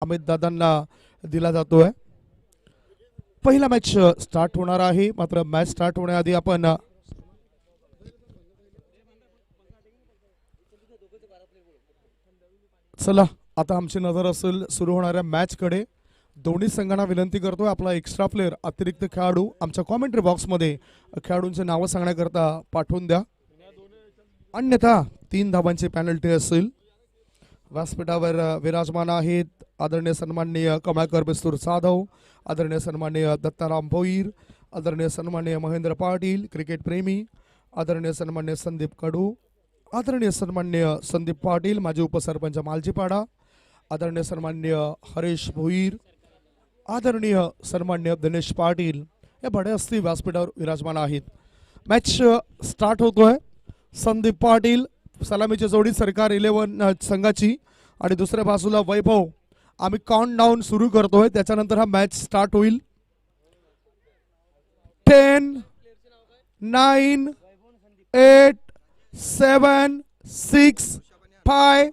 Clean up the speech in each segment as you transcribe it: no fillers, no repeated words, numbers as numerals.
अमित दादांना दिला जातोय। पहिला मॅच स्टार्ट होणार आहे, मात्र मॅच स्टार्ट होण्याआधी आपण चला आता आमची नजर असेल सुरू होणाऱ्या मॅच कडे। दोन्ही संघांना विनंती करतोय आपला एक्स्ट्रा प्लेयर अतिरिक्त खेळाडू आमच्या कॉमेंट्री बॉक्समध्ये खेळाडूंचे नावं सांगण्याकरता पाठवून द्या, अन्यथा 3 धावांची पेनल्टी असेल। व्यासपीठावर विराजमान आहेत आदरणीय सन्माननीय कमळकर बिस्तूर जाधव, आदरणीय सन्माननीय दत्ताराम भोईर, आदरणीय सन्माननीय महेंद्र पाटील क्रिकेट प्रेमी, आदरणीय सन्माननीय संदीप कडू, आदरणीय सन्माननीय संदीप पाटील माजी उपसरपंच मालजीपाडा, आदरणीय सन्माननीय हरीश भोईर, आदरणीय सन्माननीय दिनेश पाटील हे बडे असती व्यासपीठावर विराजमान आहेत। मॅच स्टार्ट होतोय। संदीप पाटील सलामीची जोडी सरकार 11 संघाची आणि दुसऱ्या बाजूला वैभव। आम्ही काउंट डाऊन सुरू करतोय, त्याच्यानंतर हा मॅच स्टार्ट होईल। 10 9 8 7 6 5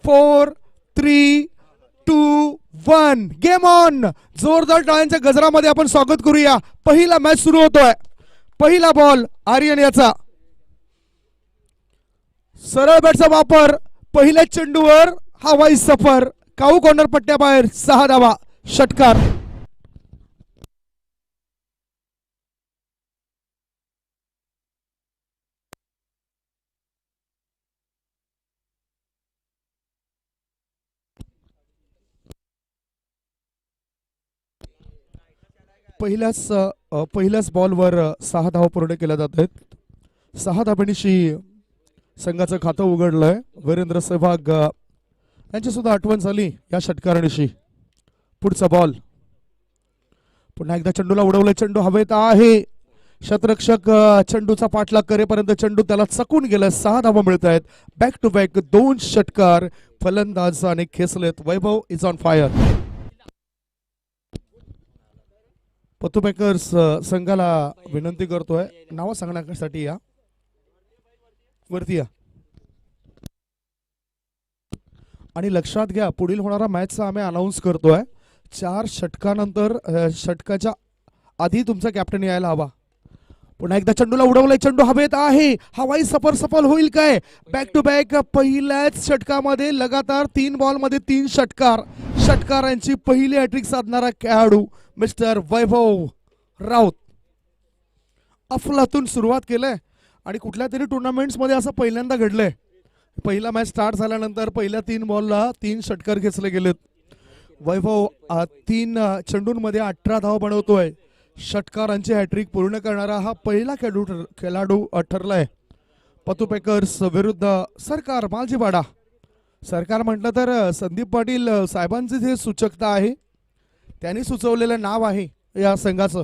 4 3 2 1 गेम ऑन। जोरदार टाळ्यांच्या गजरामध्ये आपण स्वागत करूया। पहिला मॅच सुरू होतोय। पहिला बॉल आर्यन याचा, सरळ बॅटचा वापर पहिल्या चेंडूवर हवाई सफर, काऊ कॉर्नर पट्ट्याबाहेर 6 धावा, षटकार। पहिल्याच बॉलवर 6 धावा पूर्ण केल्या जात आहेत। 6 धावांची संघाचं खातं उघडलंय। वीरेंद्र सहवाग यांची सुद्धा आठवण झाली या षटकारानिशी। पुढचा बॉल पुन्हा एकदा चेंडूला उडवलं, चेंडू हवेत आहे। शतरक्षक चेंडूचा पाठलाग करेपर्यंत चेंडू त्याला चकून गेला। 6 धावा मिळत आहेत। बॅक टू बॅक 2 षटकार फलंदाज आणि खेचलेत। वैभव इज ऑन फायर। पतू बॅकर्स संघाला विनंती करतोय नाव सांगण्यासाठी या वरती या, आणि लक्षात घ्या पुढील होणारा मॅचचा आम्ही अनाउन्स करतोय 4 षटकानंतर। षटकाच्या आधी तुमचा कॅप्टन यायला हवा। पुन्हा एकदा चेंडूला उडवलंय, चेंडू हवेत आहे। हवाई सफर सफल होईल काय? बॅक टू बॅक पहिल्याच षटकामध्ये लगातार 3 बॉलमध्ये 3 षटकार। षटकारांची पहिली हॅट्रिक साधणारा खेळाडू मिस्टर वैभव राऊत। अफलातून सुरुवात केलंय आणि कुठल्या तरी टुर्नामेंट्स मध्ये असं पहिल्यांदा घडलंय। पहिला मॅच स्टार्ट झाल्यानंतर पहिल्या 3 बॉलला 3 षटकार खेचले गेलेत। वैभव 3 चेंडूंमध्ये 18 धावा बनवतोय। षटकारांची हॅट्रिक पूर्ण करणारा हा पहिला खेळाडू ठरलाय। पतू पॅकर्स विरुद्ध सरकार मालजीपाडा। सरकार म्हटलं तर संदीप पाटील साहेबांचे जे सूचकता आहे त्यांनी सुचवलेलं नाव आहे या संघाचं।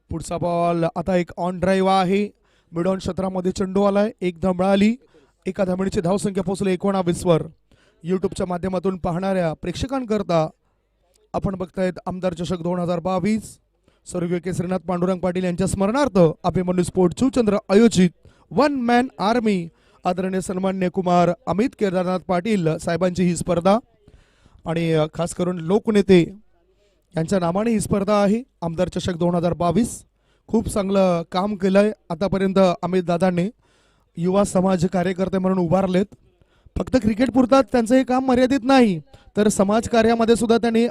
पुढचा बॉल आता एक ऑन ड्राईव्ह आहे। मिडऑन क्षेत्रामध्ये चेंडू आलाय, 1 धाव मिळाली। एका धावणीची धावसंख्या पोहोचली 19 वर। युट्यूबच्या माध्यमातून पाहणाऱ्या प्रेक्षकांकरता आपण बघतायत आमदार चषक 2022 स्वर्गीय केसरीनाथ पांडुरंग पाटील यांच्या स्मरणार्थ अभिमन्यू स्पोर्ट शिवचंद्र आयोजित 1 मॅन आर्मी आदरणीय सन्माननीय कुमार अमित केदारनाथ पाटील साहेबांची ही स्पर्धा आणि खास करून लोकनेते यांच्या नावाने ही स्पर्धा आहे। आमदार चषक 2022 खूप चांगलं काम केलंय आतापर्यंत अमित दादांनी। युवा समाज कार्यकर्ते म्हणून उभारलेत। फक्त क्रिकेट पुरतात त्यांचं हे काम मर्यादित नाही, तर समाज कार्यामध्ये सुद्धा त्यांनी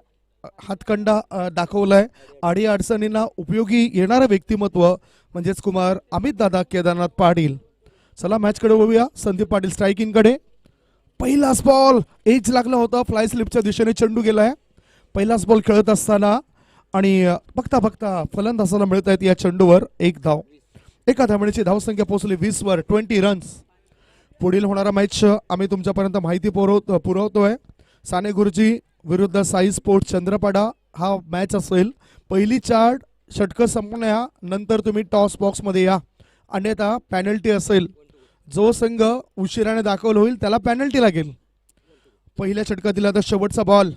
हातखंडा दाखवलाय। आडी अडचणींना उपयोगी येणारं व्यक्तिमत्व म्हणजेच कुमार अमित दादा केदारनाथ पाटील। चला मॅच कडे वळूया। संदीप पाटील स्ट्रायकिंग कडे। पहिलाच बॉल एज लागला होता, फ्लाय स्लिपच्या दिशेने चेंडू गेलाय। पहिलाच बॉल खेळत असताना आणि बघता बघता फलंदाजाला मिळत आहेत या चेंडूवर 1 धाव। एका धावणीची धावसंख्या पोहोचली 20 वर, 20 रन्स। पुढील होणारा मॅच आम्ही तुमच्यापर्यंत माहिती पुरवतोय। साने गुरुजी विरुद्ध साई स्पोर्ट चंद्रपाडा हा मॅच असेल। पहिली 4 षटकं संपण्यानंतर तुम्ही टॉस बॉक्स मध्ये या, अन्यथा पेनल्टी असेल। जो संघ उशिराने दाखल होईल त्याला पेनल्टी लागेल। पहिल्या षटकातील आता शेवटचा बॉल।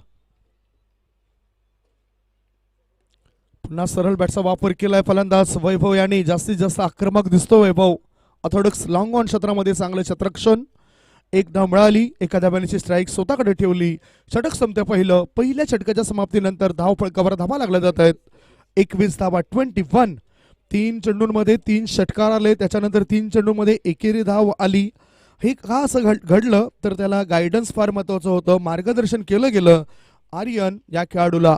पुन्हा सरळ बॅटचा वापर केलाय फलंदाज वैभव यांनी। जास्तीत जास्त आक्रमक दिसतो वैभव। ऑर्थोडॉक्स लॉंग ऑन क्षेत्रामध्ये चांगले क्षेत्ररक्षण। एक धाव मिळाली. एका धाब्याची स्ट्राईक स्वतःकडे ठेवली. षटक संपते पहिलं. पहिल्या षटकाच्या समाप्तीनंतर धावफलकावर धावा लागल्या जात आहेत. 21 धावा 21. 3 चेंडूंमध्ये 3 षटकार आले. त्याच्यानंतर 3 चेंडूंमध्ये एकेरी धाव आली. हे का असं घडलं तर त्याला गायडन्स फार महत्वाचं होतं. मार्गदर्शन केलं गेलं आर्यन या खेळाडूला.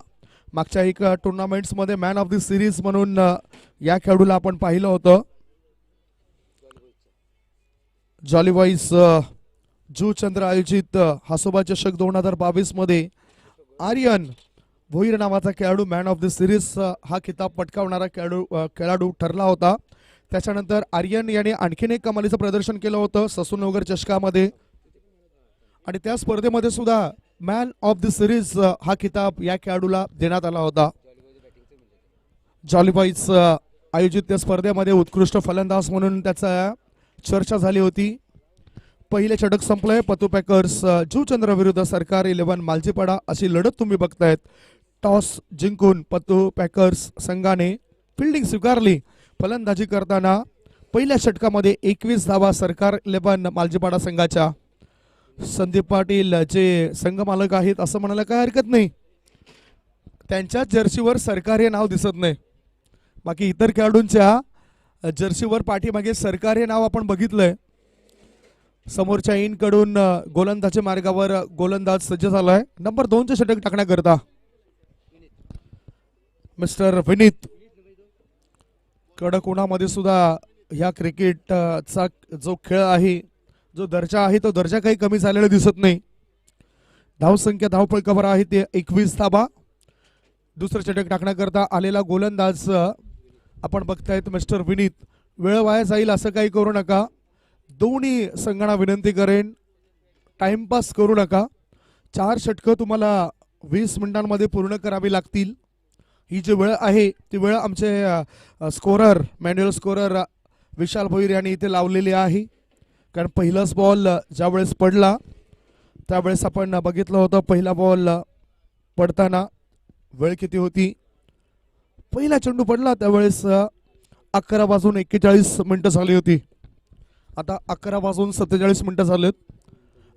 मागच्या एक टुर्नामेंट्समध्ये मॅन ऑफ द सिरीज म्हणून या खेळाडूला आपण पाहिलं होतं. जॉली बॉईज जुचंद्र आयोजित हासोबा चषक 2022 मध्ये आर्यन भोईर नावाचा खेळाडू मॅन ऑफ द सिरीज हा खिताब पटकावणारा खेळाडू ठरला होता. त्याच्यानंतर आर्यन याने आणखीन एक कमालीचं प्रदर्शन केलं होतं ससूनगर चषकामध्ये आणि त्या स्पर्धेमध्ये सुद्धा मॅन ऑफ द सिरीज हा खिताब या खेळाडूला देण्यात आला होता. जॉली बॉईज आयोजित त्या स्पर्धेमध्ये उत्कृष्ट फलंदाज म्हणून त्याचा चर्चा झाली होती. पहिले षटक संपलंय. पतू पॅकर्स जुचंद्र विरुद्ध सरकार 11 मालजीपाडा अशी लढत तुम्ही बघतायत. टॉस जिंकून पतू पॅकर्स संघाने फिल्डिंग स्वीकारली. फलंदाजी करताना पहिल्या षटकामध्ये 21 धावा सरकार 11 मालजीपाडा संघाच्या. संदीप पाटील जे संघ मालक आहेत असं म्हणायला काय हरकत नाही. त्यांच्याच जर्सीवर सरकार हे नाव दिसत नाही. बाकी इतर खेळाडूंच्या जर्सीवर पाठीमागे सरकार हे नाव आपण बघितलंय. समोरच्या इन कडून गोलंदाजी मार्गावर गोलंदाज सज्ज झालाय. नंबर 2चे षटक टाकण्याकरता मिस्टर विनीत. कडक उन्हामध्ये सुद्धा ह्या क्रिकेटचा जो खेळ आहे, जो दर्जा आहे, तो दर्जा काही कमी झालेला दिसत नाही. धावसंख्या धावफलकावर आहे ते 21 धावा. दुसरं षटक टाकण्याकरता आलेला गोलंदाज आपण बघतायत मिस्टर विनीत. वेळ वाया जाईल असं काही करू नका. दोन्ही संघांना विनंती करेन टाइमपास करू नका. 4 षटकं तुम्हाला 20 मिनिटांमध्ये पूर्ण करावी लागतील. ही जी वेळ आहे ती वेळ आमचे स्कोरर मॅन्युअल स्कोरर विशाल भोईर यांनी इथे लावलेली आहे. कारण पहिलाच बॉल ज्यावेळेस पडला त्यावेळेस आपण बघितलं होतं पहिला बॉल पडताना वेळ किती होती. पहिला चेंडू पडला त्यावेळेस 11:41 झाली होती. आता 11:47 झालेत.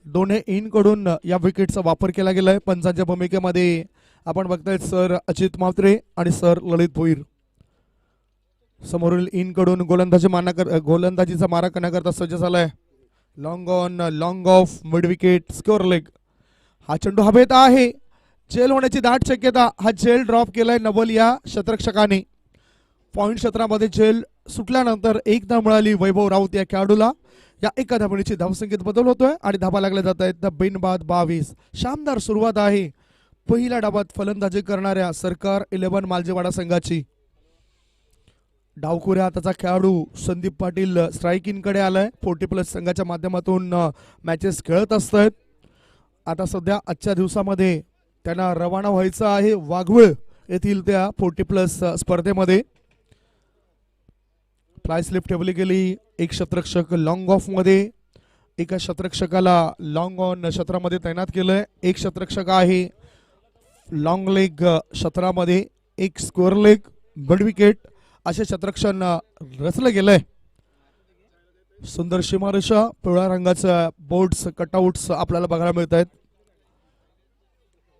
दोन्ही इन कडून या विकेटचा वापर केला गेलाय. पंचांच्या भूमिकेमध्ये आपण बघताय सर अजित मात्रे आणि सर ललित भोईर. समोरील इन कडून गोलंदाजीचा मारा करण्याकरता सज्ज झालाय. Long on long of mid wicket score leg. हा चेंडू हवेत आहे. झेल होण्याची दाट शक्यता. हा झेल ड्रॉप केलाय नवल या शतरक्षकाने. पॉइंट क्षेत्रामध्ये झेल सुटल्यानंतर एक धाव मिळाली वैभव राऊत या खेळाडूला. या एका धावणीची धावसंख्येत बदल होतोय आणि धावा लागल्या जात आहेत. बिनबाद 22. शानदार सुरुवात आहे पहिल्या डावात फलंदाजी करणाऱ्या सरकार 11 मालजीवाडा संघाची. डावखुऱ्या हाताचा खेळाडू संदीप पाटील स्ट्राईक कडे आलाय. 40+ संघाच्या माध्यमातून मॅचेस खेळत असतात. आता सध्या आजच्या दिवसामध्ये त्यांना रवाना व्हायचं आहे वाघवेळ येथील त्या 40+ स्पर्धेमध्ये. फ्लाय स्लिप ठेवली गेली. एक शतरक्षक लॉंग ऑफ मध्ये. एका शतरक्षकाला लॉंग ऑन क्षेत्रामध्ये तैनात केलंय. एक शतरक्षक आहे लॉंग लेग क्षेत्रामध्ये. एक स्कोअर लेग मिड विकेट असे शतरक्षण रचलं गेलंय. सुंदर सीमारेषा पिवळ्या रंगाच्या बोर्ड्स कटआउट्स आपल्याला बघायला मिळत आहेत.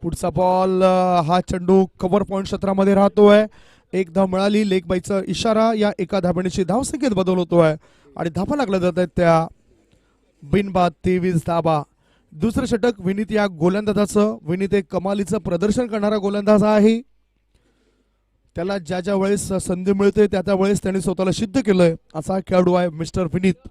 पुढचा बॉल हा चेंडू कव्हर पॉइंट क्षेत्रामध्ये राहतोय. एक धाव मिळाली. लेग बाईचा इशारा. या एका धावणीची धावसंख्येत बदल होतोय आणि धावा लागल्या जात आहेत त्या बिनबाद 23 धावा. दुसरं षटक विनीत या गोलंदाजाचं. विनीत एक कमालीचं प्रदर्शन करणारा गोलंदाज आहे. त्याला ज्या ज्या वेळेस संधी मिळते त्या त्या वेळेस त्याने स्वतःला सिद्ध केलंय असा खेळाडू आहे मिस्टर विनीत.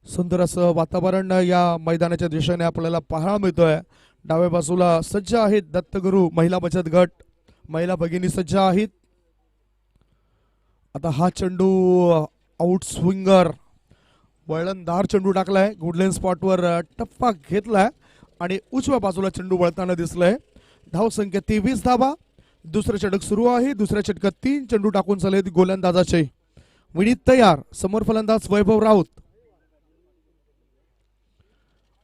सुंदर असं वातावरण या मैदानाच्या दिशेने आपल्याला पाहायला मिळतोय. डाव्या बाजूला सज्ज आहेत दत्तगुरु महिला बचत गट. महिला भगिनी सज्ज आहेत. आता हा चेंडू आउट स्विंगर वळणदार चेंडू टाकलाय. गुडलेन स्पॉटवर टप्पा घेतलाय आणि उजव्या बाजूला चेंडू वळताना दिसलाय. धावसंख्या 23 धावा. दुसरं षटक सुरू आहे. दुसऱ्या षटकात 3 चेंडू टाकून झालेत गोलंदाजाचे. विनीत तयार. समोर फलंदाज वैभव राऊत.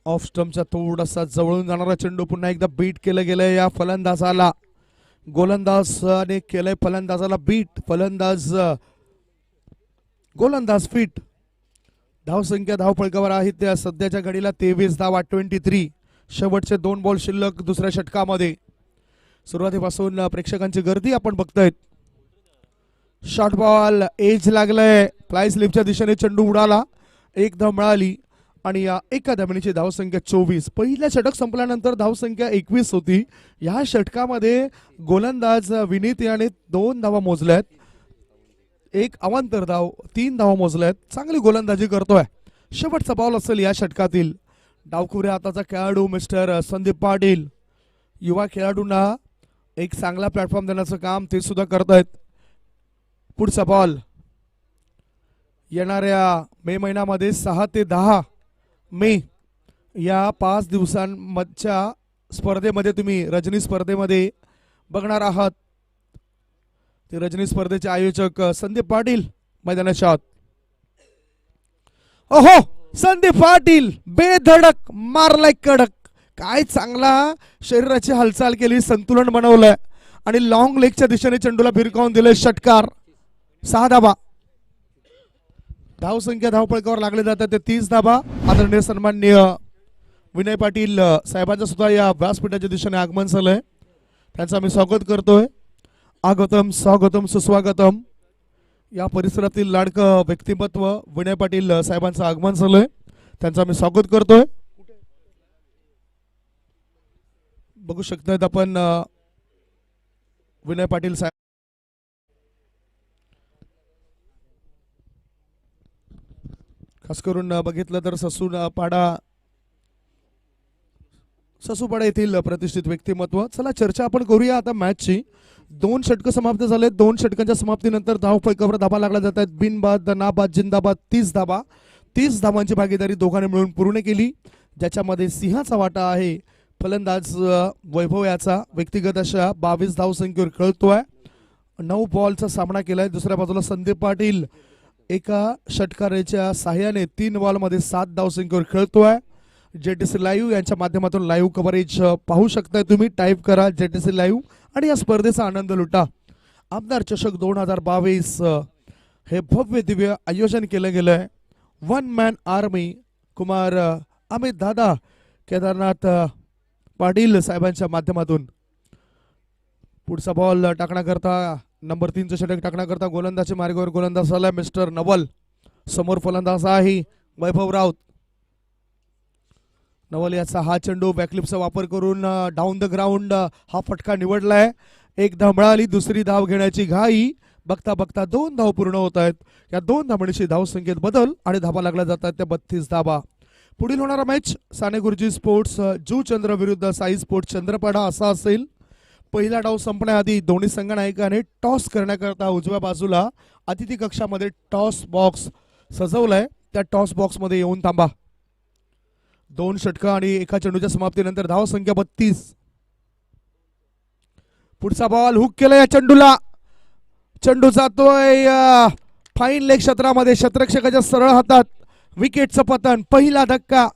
ऑफ स्टंपच्या थोडासा जवळून जाणारा चेंडू पुन्हा एकदा बीट केलं गेलंय या फलंदाजाला. गोलंदाजाने केलंय फलंदाजाला बीट. गोलंदाज फिट. धावसंख्या धावफलकावर आहेत त्या सध्याच्या घडीला 23 धावा 23. शेवटचे 2 बॉल शिल्लक दुसऱ्या षटकामध्ये. सुरुवातीपासून प्रेक्षकांची गर्दी आपण बघतायत. शॉर्ट बॉल एज लागलाय, फ्लाय स्लिपच्या दिशेने चेंडू उडाला, एक धाव मिळाली आणि या एका धावणीची धावसंख्या 24. पहिल्या षटक संपल्यानंतर धावसंख्या 21 होती. या षटकामध्ये गोलंदाज विनीत याने 2 धावा मोजल्यात, एक अवांतर धाव, 3 धावा मोजल्यात. चांगली गोलंदाजी करतोय. शेवटचा बॉल असेल या षटकातील. डावखुऱ्या हाताचा खेळाडू मिस्टर संदीप पाटील युवा खेळाडूंना एक चांगला प्लॅटफॉर्म देण्याचं काम ते सुद्धा करतायत. पुढचा बॉल येणाऱ्या मे महिन्यामध्ये 6 ते 10 मे या 5 दिवसांमधच्या स्पर्धेमध्ये तुम्ही रजनी स्पर्धेमध्ये बघणार आहात. ते रजनी स्पर्धेचे आयोजक संदीप पाटील मैदानाच्या आत. ओहो, संदीप पाटील बेधडक मारलाय कडक. काय चांगला शरीराची हालचाल केली, संतुलन बनवलंय आणि लॉंग लेगच्या दिशेने चेंडूला भिरकावून दिले. षटकार. 6 धाबा. धावसंख्या धावफलकावर लागले जातात ते 30 धाबा. आदरणीय सन्माननीय विनय पाटील साहेबांचं सुद्धा या व्यासपीठाच्या दिशेने आगमन झालंय. त्यांचं आम्ही स्वागत करतोय. आगतम स्वागतम सुस्वागतम. या परिसरातील लाडकं व्यक्तिमत्व विनय पाटील साहेबांचं आगमन झालंय. त्यांचं आम्ही स्वागत करतोय. बघू शकतायत आपण विनय पाटील साहेब. खास करून बघितलं तर ससूपाडा येथील प्रतिष्ठित व्यक्तिमत्व. चला चर्चा आपण करूया आता मॅचची. 2 षटक समाप्त झाले. 2 षटकांच्या समाप्तीनंतर धावफलकावर धाबा लागला जात आहेत. बिनबाद, नाबाद, जिंदाबाद. 30 धाबा. 30 धावांची भागीदारी दोघांनी मिळून पूर्ण केली, ज्याच्यामध्ये सिंहाचा वाटा आहे. फलंदाज वैभव याचा व्यक्तिगत अशा 22 धावसंख्येवर खेळतोय. 9 बॉलचा सामना केलाय. दुसऱ्या बाजूला संदीप पाटील एका षटकाराच्या साह्याने 3 बॉलमध्ये 7 धावसंख्येवर खेळतोय. जेटीसी लाईव्ह यांच्या माध्यमातून लाईव्ह कव्हरेज पाहू शकताय तुम्ही. टाईप करा जेटीसी लाईव्ह आणि या स्पर्धेचा आनंद लुटा. आमदार चषक 2022 हे भव्य दिव्य आयोजन केलं गेलंय. 1 मॅन आर्मी कुमार अमित दादा केदारनाथ पाटील साहेबांच्या माध्यमातून. पुढचा बॉल टाकण्याकरता नंबर 3चं षटक टाकण्याकरता गोलंदाजी मार्गावर गोलंदाज झालाय मिस्टर नवल. समोर फलंदाज आहे वैभव राऊत. नवल याचा हा चेंडू बॅकलिपचा वापर करून डाऊन द ग्राउंड हा फटका निवडलाय. 1 धाव मिळाली. दुसरी धाव घेण्याची घाई. बघता बघता 2 धाव पूर्ण होत आहेत. या 2 धावणीची धावसंख्येत बदल आणि धाबा लागल्या जातात त्या 32 धाबा. पुढील होणारा मॅच साने गुरुजी स्पोर्ट्स जुचंद्र विरुद्ध साई स्पोर्ट्स चंद्रपाडा असा असेल. पहिला डाव संपण्याआधी दोन्ही संघनायकाने टॉस करण्याकरता उजव्या बाजूला अतिथी कक्षामध्ये टॉस बॉक्स सजवलाय. त्या टॉस बॉक्स मध्ये येऊन थांबा. 2 षटक आणि एका चेंडूच्या समाप्तीनंतर धावसंख्या 32. पुढचा बॉल हुक केला या चेंडूला. चेंडू जातोय फाईन लेग क्षेत्रामध्ये. क्षेत्ररक्षकाच्या सरळ हातात. विकेटचं पतन. पहिला धक्का.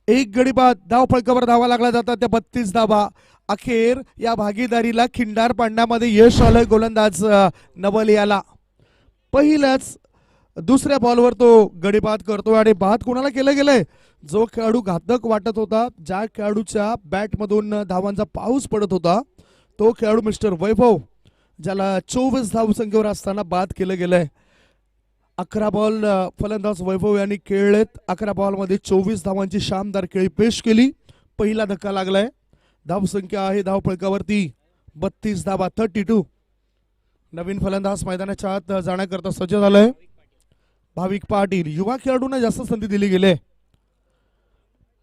1 गडी बाद. धावफलकावर धावा लागला जातात त्या 32 धावा. अखेर या भागीदारीला खिंडार पाडण्यामध्ये यश आलंय गोलंदाज नवल याला. पहिल्याच दुसऱ्या बॉलवर तो गडी बाद करतो. आणि बाद कोणाला केलं गेलंय? जो खेळाडू घातक वाटत होता, ज्या खेळाडूच्या बॅटमधून धावांचा पाऊस पडत होता, तो खेळाडू मिस्टर वैभव, ज्याला 24 धावसंख्येवर असताना बाद केलं गेलंय. 11 बॉल फलंदाज वैभव यांनी खेळलेत. 11 बॉलमध्ये 24 धावांची शानदार खेळी पेश केली. पहिला धक्का लागलाय. धावसंख्या आहे धावफलकावरती 32 धावा 32. नवीन फलंदाज मैदानाच्या आत जाण्याकरता सज्ज झालाय भाविक पाटील. युवा खेळाडूंना जास्त संधी दिली गेली.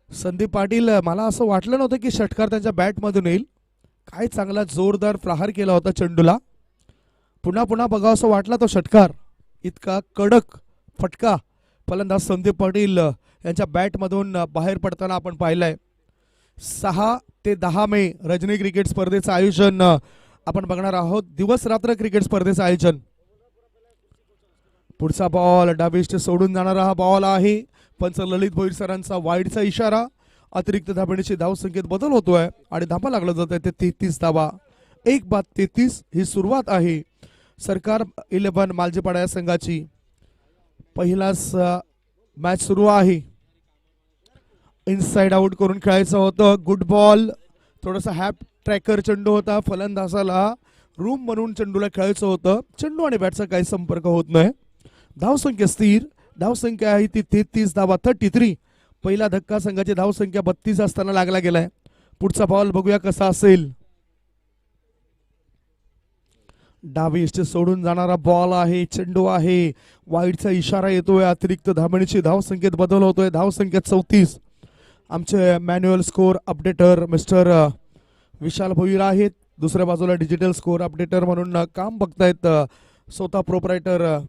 संदीप पाटील, मला असं वाटलं नव्हतं की षटकार त्यांच्या बॅटमधून येईल. काय चांगला जोरदार प्रहार केला होता चेंडूला. पुन्हा पुन्हा बघावं असं वाटला तो षटकार. इतका कडक फटका फलंदाज संदीप पाटील यांच्या बॅटमधून बाहेर पडताना आपण पाहिलंय. 6 ते 10 मे रजनी क्रिकेट स्पर्धेचं आयोजन आपण बघणार आहोत. दिवस रात्र क्रिकेट स्पर्धेचं आयोजन. पुढचा बॉल डावीष्ट सोडून जाणारा हा बॉल आहे. पंच ललित भोईर सरांचा वाईडचा इशारा. अतिरिक्त धाबणीची धावसंख्येत बदल होतोय आणि धाबा लागला जात आहे ते 33 धाबा. 1 बाद 33 ही सुरुवात आहे सरकार 11 मालजीपाडा या संघाची. पहिलाच मॅच सुरू आहे. इनसाइड आउट करून खेळायचं होतं. Good ball. थोडासा हॅप ट्रॅकर चेंडू होता. फलंदाजाला रूम बनवून चेंडूला खेळायचं होतं. चेंडू आणि बॅटचा काही संपर्क होत नाही. धावसंख्या स्थिर. धावसंख्या आहे ती 33 धावा 33. पहिला धक्का संघाची धावसंख्या 32 असताना लागला गेलाय. पुढचा बॉल बघूया कसा असेल. डावी इष्ट सोडून जाणारा बॉल आहे. चेंडू आहे. वाईडचा इशारा येतोय. अतिरिक्त धावण्याची धावसंख्येत बदल होतोय. धावसंख्या 34. आमचे मॅन्युअल स्कोर अपडेटर मिस्टर विशाल भोईर आहेत. दुसऱ्या बाजूला डिजिटल स्कोर अपडेटर म्हणून काम बघतायत स्वतः प्रोपरायटर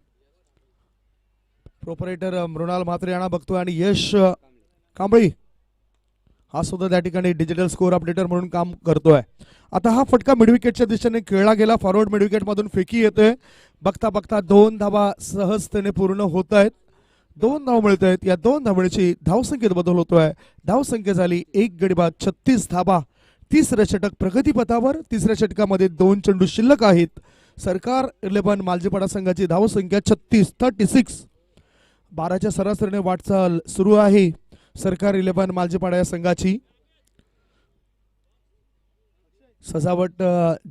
मृणाल म्हात्रे यांना बघतोय आणि यश कांबळी हा सुद्धा त्या ठिकाणी डिजिटल स्कोर अपडेटर म्हणून काम करतोय. आता हा फटका मिडविकेटच्या दिशेने खेळला गेला. फॉरवर्ड मिडविकेट मधून फेकी येतोय. बघता बघता 2 धावा सहजतेने पूर्ण होत आहेत. 2 धाव मिळत आहेत. या 2 धावण्याची धावसंख्येत बदल होतोय. धावसंख्या झाली 1 गडी बाद 36 धावा. तिसरं षटक प्रगतीपथावर. तिसऱ्या षटकामध्ये 2 चेंडू शिल्लक आहेत. सरकार 11 मालजीपाडा संघाची धावसंख्या 36. 12च्या सरासरीने वाटचाल सुरू आहे सरकार 11 मालजीपाडा या संघाची. सजावट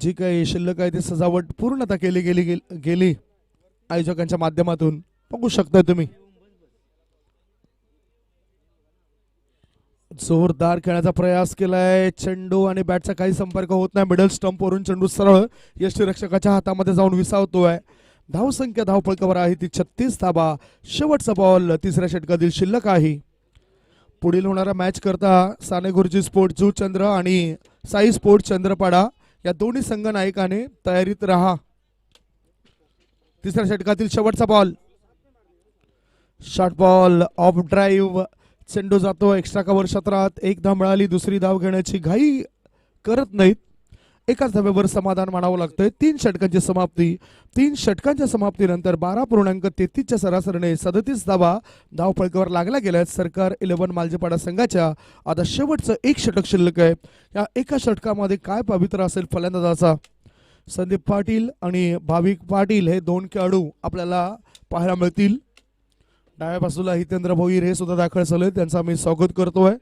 जी काही शिल्लक आहे ती सजावट पूर्णता केली गेली आयोजकांच्या माध्यमातून. बघू शकता तुम्ही. जोरदार खेळण्याचा प्रयास केलाय. चेंडू आणि बॅटचा काही संपर्क होत नाही. मिडल स्टंप वरून चेंडू सरळ यष्टीरक्षकाच्या हातामध्ये जाऊन विसावतोय. धावसंख्या धावफलकावर आहे ती 36 धावा. शेवटचा बॉल तिसऱ्या षटकातील शिल्लक आहे. पुढील होणारा मॅच करता साने गुरुजी स्पोर्ट जुचंद्र आणि साई स्पोर्ट चंद्रपाडा या दोन्ही संघ नायकाने तयारीत राहा. तिसऱ्या षटकातील शेवटचा ball. Short ball of drive. चेंडू जातो एक्स्ट्रा कव्हर क्षेत्रात. 1 धाव मिळाली. दुसरी धाव घेण्याची घाई करत नाहीत. एकाच धावेवर समाधान मानावं लागतंय. 3 षटकांची समाप्ती. 3 षटकांच्या समाप्तीनंतर 12.33च्या सरासरीने 37 धावा धावफलकावर लागल्या गेल्या. सरकार 11 मालजीपाडा संघाच्या आता शेवटचं 1 षटक शिल्लक आहे. या एका षटकामध्ये काय पवित्र असेल फलंदाजाचा. संदीप पाटील आणि भाविक पाटील हे 2 खेळाडू आपल्याला पाहायला मिळतील. डाव्या बाजूला हितेंद्र भोईर हे सुद्धा दाखल झाले. त्यांचा मी स्वागत करतोय.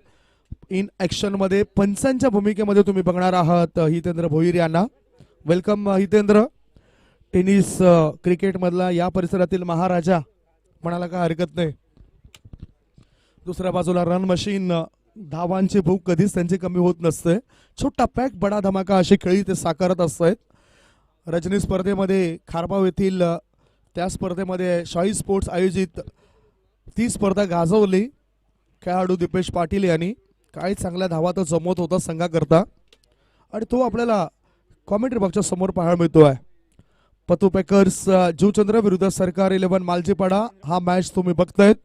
इन ऍक्शन मध्ये पंचांच्या भूमिकेमध्ये तुम्ही बघणार आहात हितेंद्र भोईर यांना. वेलकम हितेंद्र. टेनिस क्रिकेट मधला या परिसरातील महाराजा म्हणाला काय हरकत नाही. दुसऱ्या बाजूला रन मशीन. धावांची भूक कधीच त्यांची कमी होत नसते. छोटा पॅक बडा धमाका अशी खेळी ते साकारत असतात. रजनी स्पर्धेमध्ये खारबाव येथील त्या स्पर्धेमध्ये शाही स्पोर्ट्स आयोजित ती स्पर्धा गाजवली खेळाडू दीपेश पाटील यांनी. काय चांगल्या धावा तो जमवत होता संघाकरता आणि तो आपल्याला कॉमेंट्री बॉक्सच्या समोर पाहायला मिळतोय. पतू पॅकर्स जुचंद्र विरुद्ध सरकार 11 मालजीपाडा हा मॅच तुम्ही बघतायत.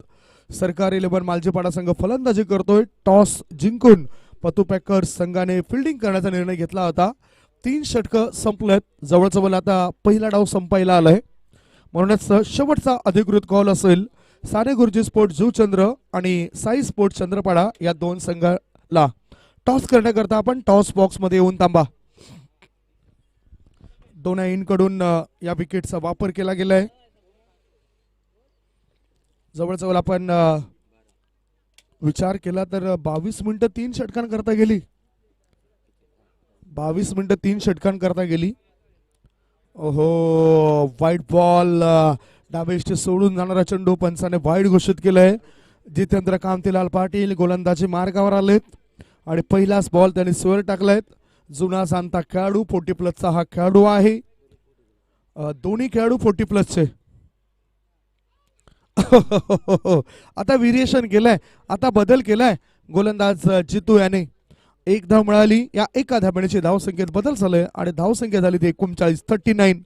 सरकार 11 मालजीपाडा संघ फलंदाजी करतोय. टॉस जिंकून पतू पॅकर्स संघाने फिल्डिंग करण्याचा निर्णय घेतला होता. 3 षटकं संपलेत. जवळजवळ आता पहिला डाव संपायला आलाय. म्हणूनच शेवटचा अधिकृत कॉल असेल साने गुरुजी स्पोर्ट जुचंद्र आणि साई स्पोर्ट चंद्रपाडा या 2 संघाला टॉस करण्याकरता आपण टॉस बॉक्स मध्ये येऊन थांबा. दोन्ही कडून या विकेटचा वापर केला गेलाय. जवळजवळ आपण विचार केला तर 22 मिनिटं 3 षटकांकरता गेली. 22 मिनिटं 3 षटकांकरता गेली. ओहो वाईट बॉल. डावेष्ट सोडून जाणारा चेंडू पंचाने वाईट घोषित केलाय. जितेंद्र कांतीलाल पाटील गोलंदाजी मार्गावर आलेत आणि पहिलाच बॉल त्यांनी स्वर टाकलायत. जुना जाणता खेळाडू 40 प्लसचा हा खेळाडू आहे. दोन्ही खेळाडू 40 प्लसचे. आता व्हेरिएशन केलंय. आता बदल केलाय गोलंदाज जितू याने. 1 धाव मिळाली. या एका धावण्याची धावसंख्येत बदल झालाय आणि धावसंख्या झाली ती 39 39.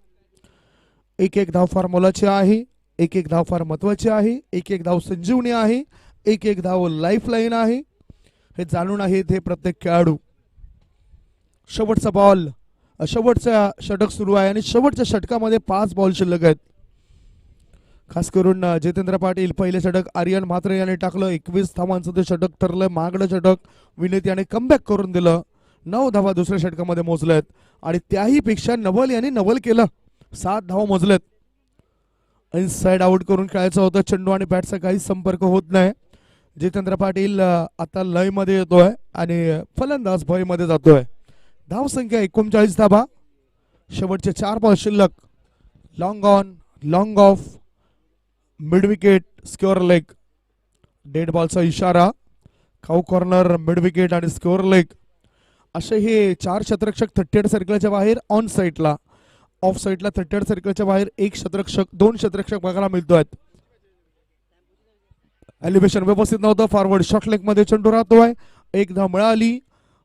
एक धाव फार मोलाची आहे. एक धाव फार महत्वाची आहे. एक धाव संजीवनी आहे. एक धाव लाईफ लाईन आहे. हे जाणून आहेत हे प्रत्येक खेळाडू. शेवटचा बॉल. शेवटचा षटक सुरू आहे आणि शेवटच्या षटकामध्ये 5 बॉल शिल्लक आहेत. खास करून जितेंद्र पाटील पहिले षटक आर्यन म्हात्रे याने टाकलं. 21 धावांचं ते षटक ठरलं. मागलं षटक विनीत याने कमबॅक करून दिलं. 9 धावा दुसऱ्या षटकामध्ये मोजल्यात आणि त्याही पेक्षा नवल यांनी नवल केलं. 7 धावा मोजलेत. इनसाइड आउट करून खेळायचं होतं. चेंडू आणि बॅटचा काही संपर्क होत नाही. जितेंद्र पाटील आता लय मध्ये येतोय आणि फलंदाज भय मध्ये जातोय. धाव संख्या 39 धाबा. शेवटचे 4 बॉल शिल्लक. Long on, long of, mid wicket, square leg. Dead बॉलचा इशारा. खाऊ कॉर्नर, मिड विकेट आणि स्क्वेअर लेग असे हे 4 क्षेत्ररक्षक 38 सर्कलच्या बाहेर. ऑन साईडला, ऑफ साईडला 38 सर्कलच्या बाहेर 1 क्षेत्ररक्षक, 2 क्षेत्ररक्षक बघायला मिळतोय. एलिव्हेशन व्यवस्थित नव्हतं. फॉरवर्ड शॉर्ट लेग मध्ये चेंडू राहतोय. एक धाव मिळाली.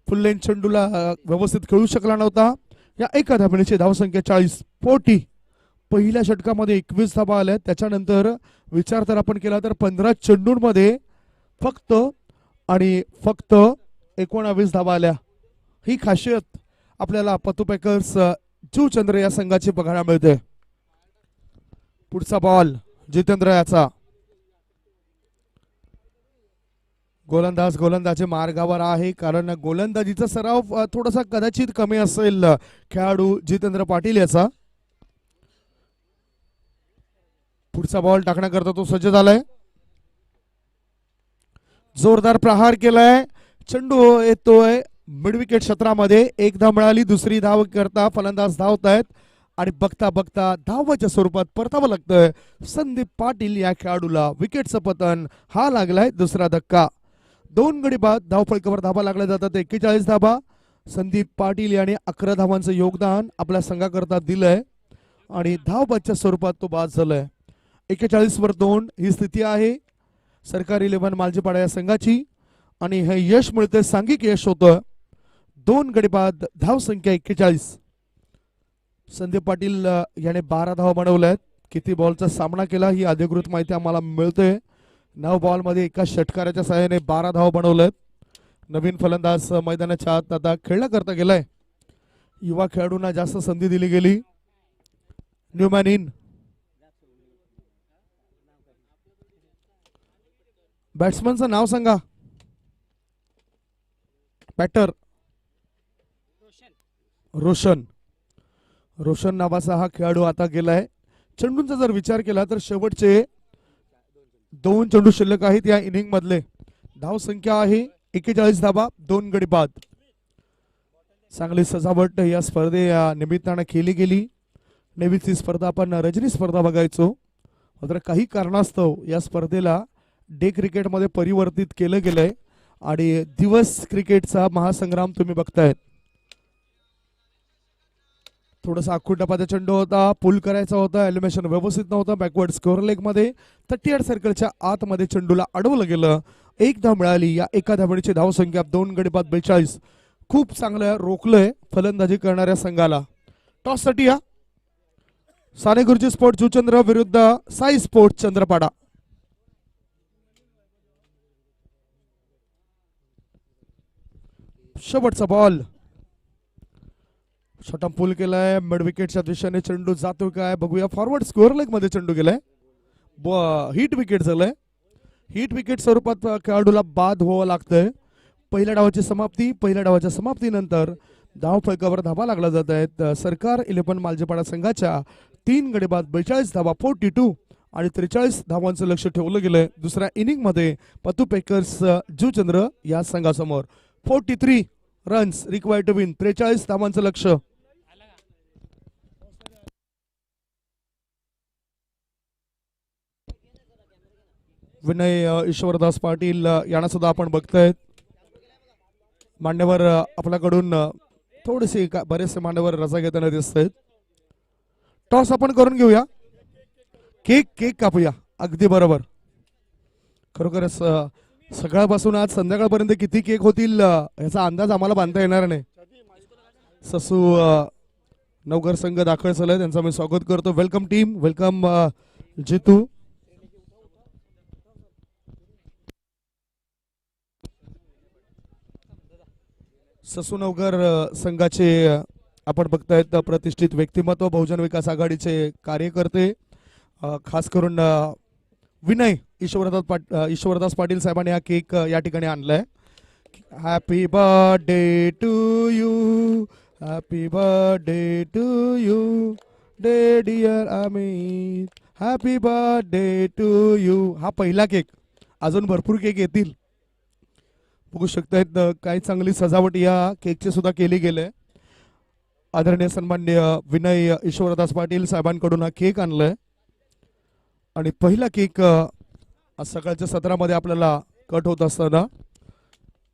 फुल लेन चेंडूला व्यवस्थित खेळू शकला नव्हता. या एका धाबेची धावसंख्या 40. पोटी पहिल्या षटकामध्ये 21 धाबा आल्या. त्याच्यानंतर विचार जर आपण केला तर 15 चेंडूंमध्ये फक्त आणि फक्त 19 धाबा आल्या. ही खासियत आपल्याला पतू पॅकर्स जुचंद्र या संघाची बघायला मिळते. पुढचा बॉल जितेंद्र याचा. गोलंदाजी मार्गावर आहे कारण गोलंदाजीचा सराव थोडासा कदाचित कमी असेल खेळाडू जितेंद्र पाटील याचा. पुढचा बॉल टाकण्याकरता तो सज्ज झालाय. जोरदार प्रहार केलाय. चेंडू येतोय मिड विकेट क्षेत्रामध्ये. एक धाव मिळाली. दुसरी धाव करता फलंदाज धावतायत आणि बघता बघता धावाच्या स्वरूपात परतावं लागतंय संदीप पाटील या खेळाडूला. विकेटचं पतन हा लागलाय दुसरा धक्का. 2 गडी बाद. धावफलकावर धाबा लागल्या जातात 41 धाबा. संदीप पाटील यांनी 11 धावांचं योगदान आपल्या संघाकरता दिलंय आणि धावबादच्या स्वरूपात तो बाद झालाय. 41 वर 2 ही स्थिती आहे सरकारी 11 मालजीपाडा या संघाची आणि हे यश मिळते. सांघिक यश होतं. 2 गडी बाद. धाव संख्या 41. संदीप पाटील याने 12 धावा बनवल्यात. किती बॉलचा सामना केला ही अधिकृत माहिती आम्हाला मिळते. 9 बॉल मध्ये एका षटकाराच्या सहाय्याने 12 धावा बनवल्यात. नवीन फलंदाज मैदानाच्या आत आता खेळण्याकरता गेलाय. युवा खेळाडूंना जास्त संधी दिली गेली. Newman in. बॅट्समनचं नाव सांगा. बॅटर रोशन. रोशन नावाचा हा खेळाडू आता गेलाय. चेंडूंचा जर विचार केला तर शेवटचे 2 चेंडू शिल्लक आहेत या इनिंग मधले. धाव संख्या आहे 41 धाबा. 2 गडी बाद. चांगली सजावट या स्पर्धे निमित्तानं केली गेली. नेहमीच ही स्पर्धा आपण रजनी स्पर्धा बघायचो मात्र काही कारणास्तव या स्पर्धेला डे क्रिकेटमध्ये परिवर्तित केलं गेलंय आणि दिवस क्रिकेटचा महासंग्राम तुम्ही बघतायत. थोडासा आखूटापाचा चेंडू होता. पुल करायचा होता. एलिमिनेशन व्यवस्थित नव्हतं. बॅकवर्ड स्कोअर लेग मध्ये 38 सर्कलच्या आतमध्ये चेंडूला अडवलं गेलं. 1 धाव मिळाली. या एका धावणीची धाव संख्या 2 गडी बाद 42. खूप चांगलं रोखलंय फलंदाजी करणाऱ्या संघाला. टॉस साठी या साने गुरुजी स्पोर्ट जुचंद्र विरुद्ध साई स्पोर्ट चंद्रपाडा. शेवटचा बॉल. शॉटम पुल केलाय. मिड विकेटच्या दिशेने चेंडू जातो काय बघूया. फॉरवर्ड स्कोअर लेग मध्ये चेंडू गेलाय. हिट विकेट झालंय. हिट विकेट स्वरूपात खेळाडूला बाद व्हावं लागतंय. पहिल्या डावाची समाप्ती. पहिल्या डावाच्या समाप्तीनंतर धाव फलकावर धाबा लागला जात आहेत. सरकार 11 मालजीपाडा संघाच्या 3 गडी बाद 42 धाबा 42 आणि 43 धावांचं लक्ष ठेवलं गेलंय दुसऱ्या इनिंग मध्ये पतू पॅकर्स जुचंद्र या संघासमोर. 43 रन्स रिक्वायर्ड टू विन. 43 धावांचं लक्ष. विनय ईश्वरदास पाटील यांना सुद्धा आपण बघतायत. मान्यवर आपल्याकडून थोडेसे बरेचसे मान्यवर रजा घेताना दिसत आहेत. टॉस आपण करून घेऊया. केक कापूया. अगदी बरोबर. खरोखरच सकाळपासून आज संध्याकाळपर्यंत किती केक होतील याचा अंदाज आम्हाला बांधता येणार नाही. ससू नवघर संघ दाखल झालाय. त्यांचं मी स्वागत करतो. Welcome team. वेलकम जितू. ससू नवघर संघाचे आपण बघतायत प्रतिष्ठित व्यक्तिमत्व बहुजन विकास आघाडीचे कार्यकर्ते खास करून विनय ईश्वरदास पाटील साहेबांनी हा केक या ठिकाणी आणलाय. Happy birthday to you. Happy birthday to you डे dear Amit. Happy birthday to you. हा पहिला केक, अजून भरपूर केक येतील. बघू शकतायत काही चांगली सजावट या केकची सुद्धा केली गेली. आदरणीय सन्माननीय विनय ईश्वरदास पाटील साहेबांकडून हा केक आणलाय आणि पहिला केक आज सकाळच्या सत्रामध्ये आपल्याला कट होत असताना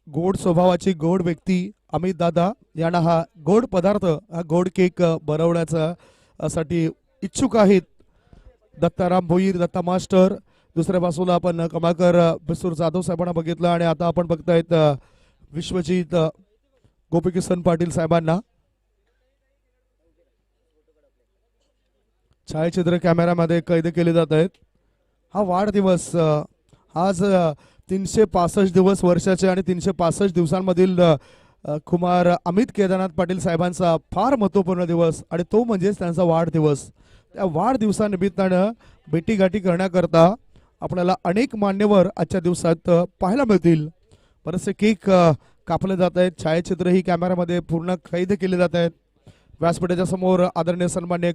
गोड स्वभावाची गोड व्यक्ती अमित दादा यांना हा गोड पदार्थ, हा गोड केक बनवण्याचा साठी इच्छुक आहेत. दत्ताराम भोईर, दत्ता मास्टर. दुसऱ्या बाजूला आपण कमाकर बिसूर जाधव साहेबांना बघितलं आणि आता आपण बघतायत विश्वजित गोपीकिसन पाटील साहेबांना. छायाचित्र कॅमेरामध्ये कैद केले जात आहेत. हा वाढदिवस आज 365 दिवस वर्षाचे आणि 365 दिवसांमधील कुमार अमित केदारनाथ पाटील साहेबांचा फार महत्वपूर्ण दिवस आणि तो म्हणजेच त्यांचा वाढदिवस. त्या वाढदिवसानिमित्तानं भेटीगाठी करण्याकरता आपल्याला अनेक मान्यवर आजच्या दिवसात पाहायला मिळतील. बरेचसे केक कापले जात आहेत. छायाचित्र ही कॅमेरामध्ये पूर्ण कैद केले जात आहेत. व्यासपीठाच्या समोर आदरणीय सन्माननीय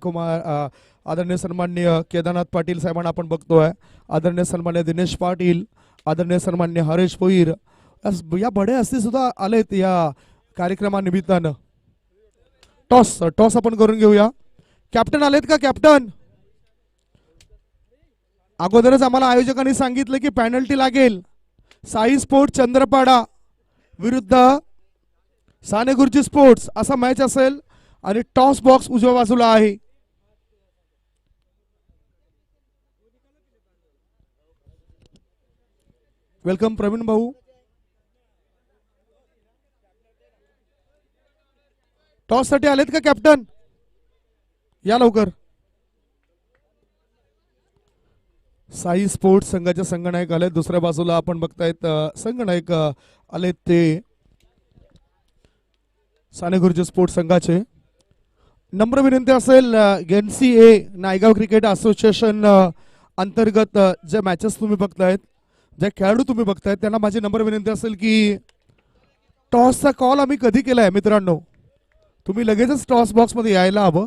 केदारनाथ पाटील साहेबांना आपण बघतोय. आदरणीय सन्मान्य दिनेश पाटील, आदरणीय सन्मान्य हरेश भोईर या बडे हस्ती सुद्धा आलेत या कार्यक्रमानिमित्तानं. टॉस आपण करून घेऊया. कॅप्टन आलेत का कॅप्टन? अगोदरच आम्हाला आयोजकांनी सांगितलं की पेनल्टी लागेल. साई स्पोर्ट चंद्रपाडा विरुद्ध साने गुरुजी स्पोर्ट्स असा मॅच असेल आणि टॉस बॉक्स उजव्या बाजूला आहे. वेलकम प्रवीण भाऊ. टॉस साठी आलेत का कॅप्टन? या लवकर. साई स्पोर्ट्स संघाचे संघनायक आले. दुसऱ्या बाजूला आपण बघतायत संघनायक आलेत ते साने गुरुजी स्पोर्ट्स संघाचे. नम्र विनंती असेल NCA नायगाव क्रिकेट असोसिएशन अंतर्गत जे मॅचेस तुम्ही बघतायत, जे खेळाडू तुम्ही बघतायत, त्यांना माझी नम्र विनंती असेल की टॉसचा कॉल आम्ही कधी केलाय मित्रांनो, तुम्ही लगेचच टॉस बॉक्स मध्ये यायला हवं.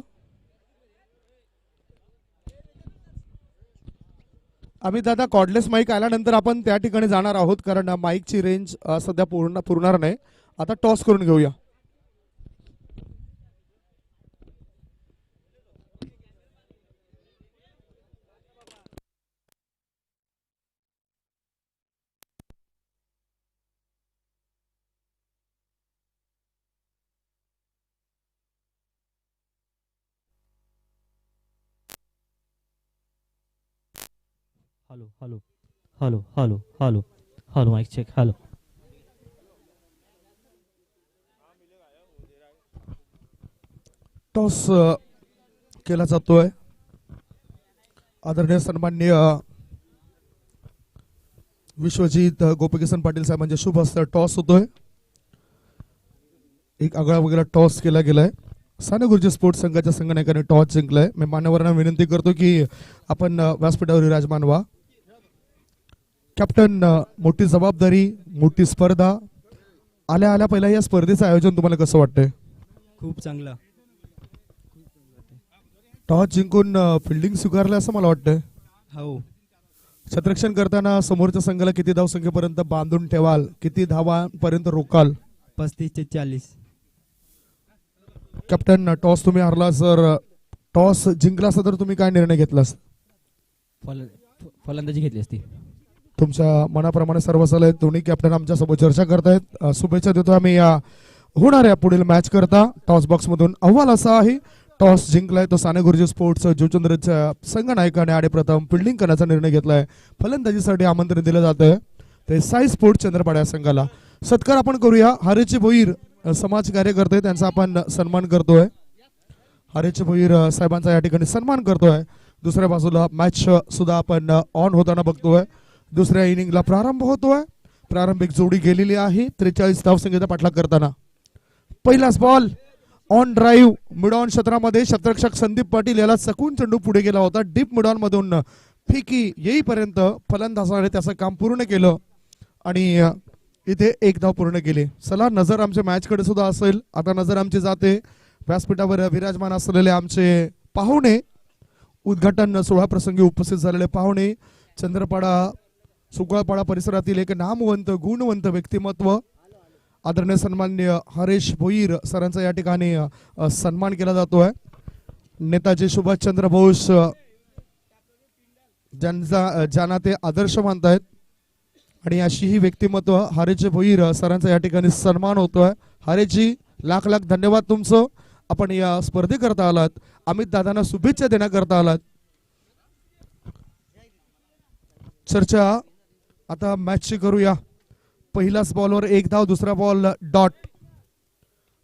आम्ही दादा कॉर्डलेस माईक आल्यानंतर आपण त्या ठिकाणी जाणार आहोत कारण माईकची रेंज सध्या पुरणार नाही. आता टॉस करून घेऊया. Hello hello hello hello hello hello mike check. Hello. Toss केला जातोय. आदरणीय सन्माननीय विश्वजित गोपीकिसन पाटील साहेबांच्या शुभ हस्ते टॉस होतोय. एक आगळा वगैरे टॉस केला गेलाय. साने गुरुजी स्पोर्ट्स संघाच्या संघनायकाने टॉस जिंकलाय. मी मान्यवरांना विनंती करतो की आपण व्यासपीठावर विराजमान व्हा. कॅप्टन, मोठी जबाबदारी, मोठी स्पर्धा आल्या आल्या पहिला या स्पर्धेचं आयोजन तुम्हाला कसं वाटतंय? खूप चांगला. टॉस जिंकून फिल्डिंग स्वीकारलं असं मला वाटतंय. हो. क्षेत्ररक्षण करताना समोरच्या संघाला किती धावसंख्येपर्यंत बांधून ठेवाल, किती धावांपर्यंत रोकाल? 35 ते 40. कॅप्टन, टॉस तुम्ही हरला, जर टॉस जिंकला असता तर तुम्ही काय निर्णय घेतलास? फलंदाजी घेतली असती. तुमच्या मनाप्रमाणे सर्व चालू आहेत. दोन्ही कॅप्टन आमच्या सोबत चर्चा करतायत. शुभेच्छा देतो आम्ही या होणाऱ्या पुढील मॅच करता. टॉस बॉक्स मधून अहवाल असा आहे, टॉस जिंकलाय तो साने गुरुजी स्पोर्ट्स जुचंद्रच्या संघनायकाने आणि प्रथम फिल्डिंग करण्याचा निर्णय घेतलाय. फलंदाजीसाठी आमंत्रण दिलं जातंय ते साई स्पोर्ट्स चंद्रपाडा या संघाला. सत्कार आपण करूया. हरेचे भोईर समाज कार्यकर्ते, त्यांचा आपण सन्मान करतोय. हरेचे भोईर साहेबांचा या ठिकाणी सन्मान करतोय. दुसऱ्या बाजूला मॅच सुद्धा आपण ऑन होताना बघतोय. दुसऱ्या इनिंगला प्रारंभ होतोय. प्रारंभिक जोडी गेलेली आहे 43 धावसंख्येचा पाठलाग करताना. पहिलाच ball on drive mid on क्षेत्रामध्ये क्षेत्ररक्षक संदीप पाटील याला चकून चेंडू पुढे गेला होता. डीप मिड ऑन मधून फेकी येईपर्यंत फलंदाजाने त्याचं काम पूर्ण केलं आणि इथे एक धाव पूर्ण केली. चला, नजर आमच्या मॅच कडे सुद्धा असेल. आता नजर आमची जाते व्यासपीठावर विराजमान असलेले आमचे पाहुणे उद्घाटन सोहळा प्रसंगी उपस्थित झालेले पाहुणे, चंद्रपाडा सुकळपाडा परिसरातील एक नामवंत गुणवंत व्यक्तिमत्व आदरणीय सन्माननीय हरेश भोईर सरांचा या ठिकाणी सन्मान केला जातोय. नेताजी सुभाषचंद्र बोस ज्यांना ते आदर्श मानतायत आणि अशी ही व्यक्तिमत्व हरेश भोईर सरांचा या ठिकाणी सन्मान होतोय. हरेशजी लाख लाख धन्यवाद तुमचं. आपण या स्पर्धेकरता आलात, अमित दादांना शुभेच्छा देण्याकरता आलात. चर्चा आता मॅचची करूया. पहिलाच बॉलवर एक धाव, दुसरा बॉल डॉट.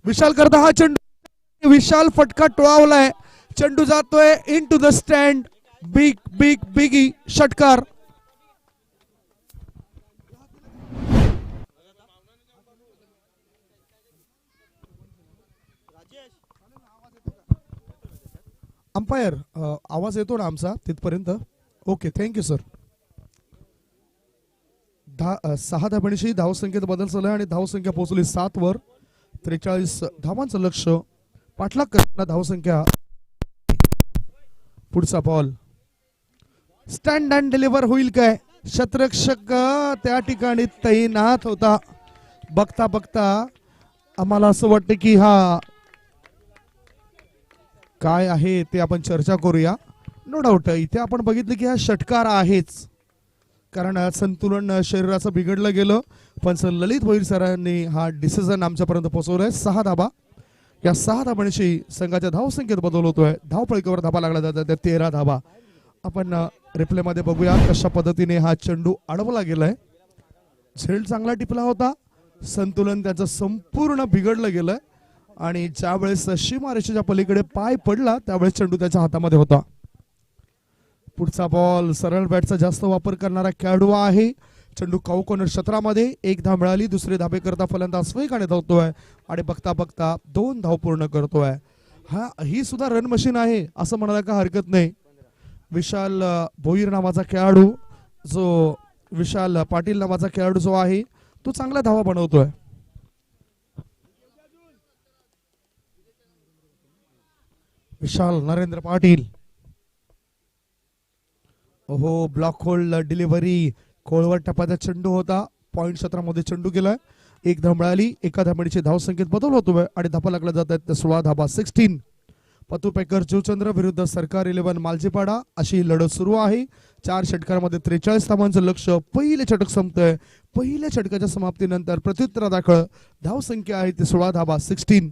विशाल करता हा चेंडू, विशाल फटका टोळावलाय. चेंडू जातोय into the stand. Big big बिगी षटकार. अंपायर आवाज येतो ना आमचा तिथपर्यंत? Okay, thank you sir. 6 धावांशी धावसंख्येत बदल झाला आणि धावसंख्या पोहोचली 7 वर. 43 धावांचं लक्ष. पाठलाग करताना धावसंख्या. पुढचा बॉल स्टँड अँड डिलिव्हर होईल काय? शतरक्षक त्या ठिकाणी तैनात होता. बघता बघता आम्हाला असं वाटतं की हा काय आहे ते आपण चर्चा करूया. नो डाऊट इथे आपण बघितलं की हा षटकार आहेच, कारण संतुलन शरीराचं बिघडलं गेलं. पण ललित भोईर सरांनी हा डिसिजन आमच्यापर्यंत पोहोचवलाय. 6 धाबा. या 6 धाबांशी संघाच्या धावसंख्येत बदल होतोय. धावपळीवर धाबा लागला जातात 13 धाबा. आपण रिप्ले मध्ये बघूया कशा पद्धतीने हा चेंडू अडवला गेलाय. झेल चांगला टिपला होता, संतुलन त्याचं संपूर्ण बिघडलं गेलंय आणि ज्या वेळेस सीमारेषेच्या पलीकडे पाय पडला त्यावेळेस चेंडू त्याच्या हातामध्ये होता. पुढचा बॉल सरळ बॅटचा जास्त वापर करणारा खेळाडू आहे. चेंडू कॉर्नर क्षेत्रामध्ये. एक धाव मिळाली. दुसरे धाबे करता फलंदाज वेगाने धावतोय आणि बघता बघता 2 धाव पूर्ण करतोय. ही सुद्धा रन मशीन आहे असं म्हणायला का हरकत नाही. विशाल भोईर नावाचा खेळाडू, जो विशाल पाटील नावाचा खेळाडू जो आहे तो चांगला धावा बनवतोय. विशाल नरेंद्र पाटील. हो, ब्लॉक होल्ड डिलिव्हरी. खोलवर टप्प्याचा चेंडू होता. पॉइंट क्षेत्रामध्ये चेंडू गेलाय. एक धाव मिळाली. एका धावणीची धावसंख्येत बदल होतोय आणि धापा लागला जात आहेत 16 धाबा. 16. पतुपेकर जीवचंद्र विरुद्ध सरकार 11 मालजीपाडा अशी लढत सुरू आहे. 4 षटकांमध्ये 43 धावांचं लक्ष. पहिले षटक संपतंय. पहिल्या षटकाच्या समाप्तीनंतर प्रत्युत्तरादाखल धावसंख्या आहे ती 16 धाबा. 16.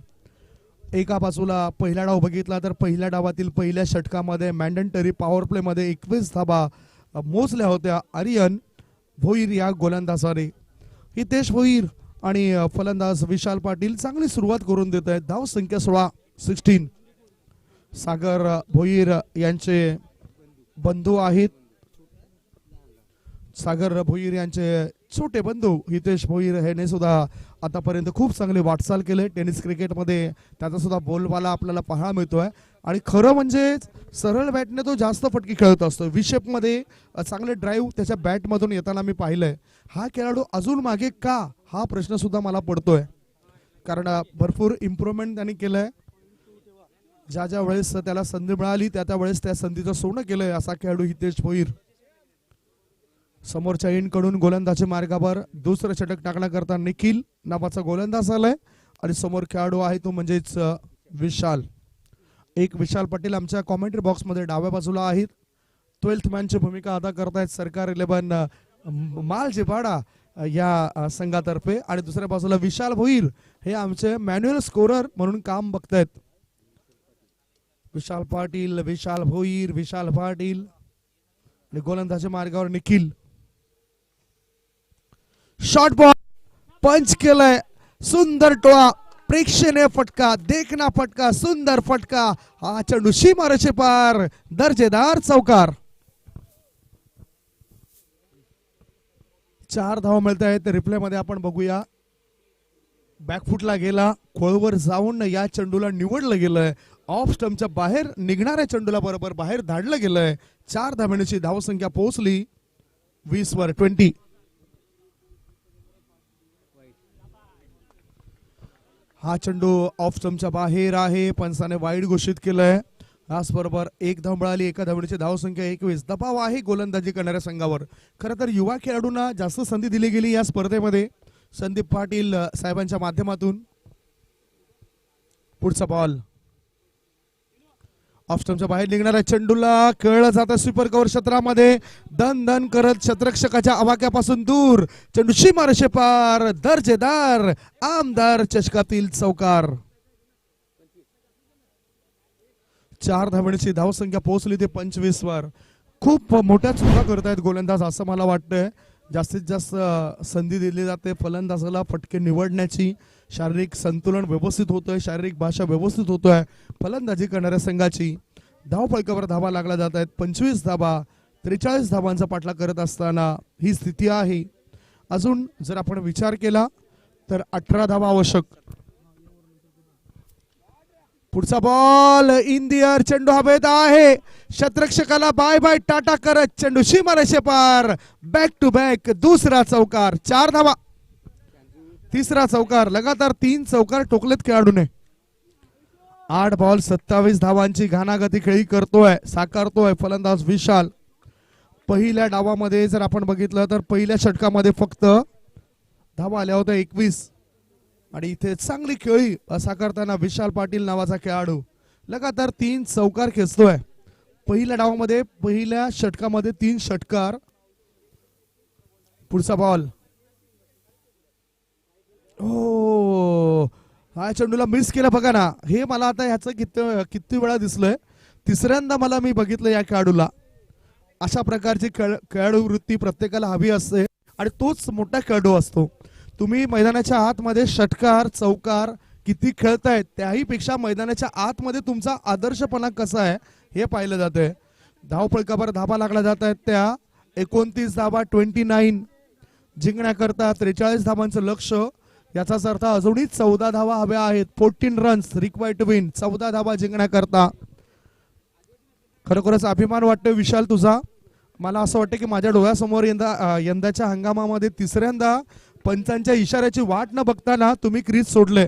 एका बाजूला पहिला डाव बघितला तर पहिल्या डावातील पहिल्या षटकामध्ये मॅन्डेटरी पॉवर प्ले मध्ये 21 धाबा मोजल्या होत्या आर्यन भोईर या गोलंदाजाने. हितेश भोईर आणि फलंदाज विशाल पाटील चांगली सुरुवात करून देत आहेत. धावसंख्या 16. 16. सागर भोईर यांचे बंधू आहेत. सागर भोईर यांचे छोटे बंधू हितेश भोईर याने सुद्धा आतापर्यंत खूप चांगली वाटचाल केली. टेनिस क्रिकेटमध्ये त्याचा सुद्धा बोलबाला आपल्याला पाहायला मिळतोय आणि खरं म्हणजे सरळ बॅटने तो जास्त फटके खेळत असतो. विशेपमध्ये चांगले ड्राईव्ह त्याच्या बॅटमधून येताना मी पाहिलंय. हा खेळाडू अजून मागे का, हा प्रश्न सुद्धा मला पडतोय, कारण भरपूर इम्प्रूव्हमेंट त्यांनी केलंय. ज्या ज्या वेळेस त्याला संधी मिळाली त्या वेळेस त्या संधीचं सोनं केलंय असा खेळाडू हितेश भोईर. समोरच्या एंड कडून गोलंदाजी मार्गावर दुसरं षटक टाकण्याकरता निखिल नावाचा गोलंदाज आलाय आणि समोर खेळाडू आहे तो म्हणजेच विशाल. एक विशाल पाटील आमच्या कॉमेंट्री बॉक्स मध्ये डाव्या बाजूला आहेत. 12th मॅनची भूमिका अदा करतायत सरकार 11 मालजीपाडा या संघातर्फे आणि दुसऱ्या बाजूला विशाल भोईर हे आमचे मॅन्युअल स्कोरर म्हणून काम बघतायत. विशाल पाटील, विशाल भोईर, विशाल पाटील आणि गोलंदाजी मार्गावर निखिल. शॉर्ट बॉल पंच केलाय. सुंदर टोळा, प्रेक्षणीय फटका, देखना फटका, सुंदर फटका. हा चेंडू सीमारेषे पार. दर्जेदार चौकार. 4 धावा मिळत आहेत. रिप्ले मध्ये आपण बघूया. बॅकफुटला गेला, खोळवर जाऊन या चेंडूला निवडलं गेलंय. ऑफ स्टंपच्या बाहेर निघणाऱ्या चेंडूला बरोबर बाहेर धाडलं गेलंय. 4 धावांची धावसंख्या पोहोचली 20 वर. 20. हा चेंडू ऑफ स्टंपच्या बाहेर आहे. पंचाने वाईड घोषित केलंय. याचबरोबर एक धाव मिळाली. एका धावणीची धावसंख्या 21. दबाव आहे गोलंदाजी करणाऱ्या संघावर. खरं तर युवा खेळाडूंना जास्त संधी दिली गेली या स्पर्धेमध्ये संदीप पाटील साहेबांच्या माध्यमातून. पुढचा बॉल ऑफ स्टंपच्या बाहेर निघणाऱ्या चेंडूला खेळलं जातं स्वीपर कव्हर क्षेत्रामध्ये. दन दन करत क्षेत्ररक्षकाच्या आवाक्यापासून दूर चेंडू सीमारेषे पार. दर्जेदार आमदार चषकातील चौकार. 4 धावण्याची धावसंख्या पोहोचली ते 25 वर. खूप मोठ्या चुका करतायत गोलंदाज असं मला वाटतंय. जास्तीत जास्त संधी दिली जाते फलंदाजाला फटके निवडण्याची. शारीरिक संतुलन व्यवस्थित होतंय, शारीरिक भाषा व्यवस्थित होतोय फलंदाजी करणाऱ्या संघाची. धावफलकावर धावा लागला जात आहेत. 25 धावा 43 धावांचा पाठलाग करत असताना ही स्थिती आहे. अजून जर आपण विचार केला तर 18 धावा आवश्यक. पुढचा बॉल इन दी एअर. चेंडू हवेत आहे. क्षेत्ररक्षकाला बाय बाय टाटा करत चेंडू सीमारेषे पार. बॅक टू बॅक दुसरा चौकार. 4 धावा. तिसरा चौकार. लगातार 3 चौकार ठोकलेत खेळाडूने. 8 बॉल 27 धावांची घानागती खेळी करतोय साकारतोय फलंदाज विशाल. पहिल्या डावामध्ये जर आपण बघितलं तर पहिल्या षटकामध्ये फक्त धावा आल्या होत्या 21 आणि इथे चांगली खेळी साकारताना विशाल पाटील नावाचा खेळाडू लगातार 3 चौकार खेचतोय. पहिल्या डावामध्ये पहिल्या षटकामध्ये 3 षटकार. पुढचा बॉल. हो हा चेंडूला मिस केला बघा ना. हे मला आता ह्याचं किती वेळा दिसलंय. तिसऱ्यांदा मला मी बघितलं या खेळाडूला. अशा प्रकारची खेळाडू वृत्ती प्रत्येकाला हवी असते आणि तोच मोठा खेळाडू असतो. तुम्ही मैदानाच्या आतमध्ये षटकार चौकार किती खेळतायत त्याही पेक्षा मैदानाच्या आतमध्ये तुमचा आदर्शपणा कसा आहे हे पाहिलं जातंय. धावफलकावर धावा लागला जात आहेत त्या 29 धावा 29 जिंकण्याकरता 43 धावांचं लक्ष. याचाच अर्थ अजूनही 14 धावा हव्या आहेत. 14 रन्स रिक्वायर्ड टू विन. 14 धावा जिंकण्याकरता. खरोखरच अभिमान वाटतोय विशाल तुझा. मला असं वाटतं की माझ्या डोळ्यासमोर यंदाच्या हंगामामध्ये तिसऱ्यांदा पंचांच्या इशाऱ्याची वाट न बघताना तुम्ही क्रीज सोडले.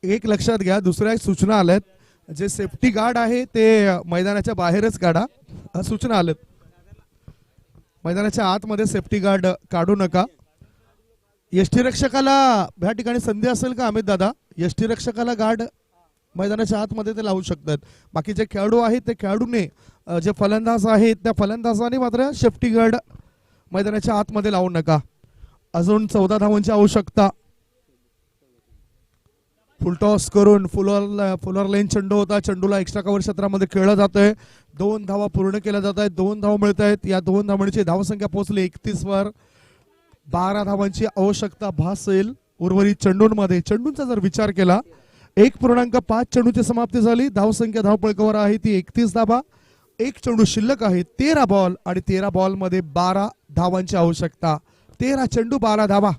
एक लक्षात घ्या. दुसऱ्या सूचना आल्यात. जे सेफ्टी गार्ड आहे ते मैदानाच्या बाहेरच काढा. सूचना आल्यात. मैदानाच्या आतमध्ये सेफ्टी गार्ड काढू नका. यष्टीरक्षकाला ह्या ठिकाणी संधी असेल का अमित दादा? यष्टीरक्षकाला गार्ड मैदानाच्या आतमध्ये ते लावू शकतात. बाकी जे खेळाडू आहेत ते खेळाडूने जे फलंदाज आहेत त्या फलंदाजाने मात्र सेफ्टी गार्ड मैदानाच्या आतमध्ये लावू नका. अजून 14 धावांची आवश्यकता. फुलटॉस करून फुलर लेन चेंडू होता. चेंडूला एक्स्ट्रा कव्हर क्षेत्रामध्ये खेळलं जातंय. 2 धावा पूर्ण केल्या जात आहेत. 2 धावा मिळत आहेत. या 2 धावांची धावसंख्या पोहोचली 31 वर. 12 धावांची आवश्यकता भासेल उर्वरित चेंडूंमध्ये. चेंडूंचा जर विचार केला 1.5 चेंडूची समाप्ती झाली. धावसंख्या धावपळकावर आहे ती 31 धावा. 1 चेंडू शिल्लक आहे. 13 बॉल आणि 13 बॉल मध्ये 12 धावांची आवश्यकता. 13 चेंडू 12 धावा.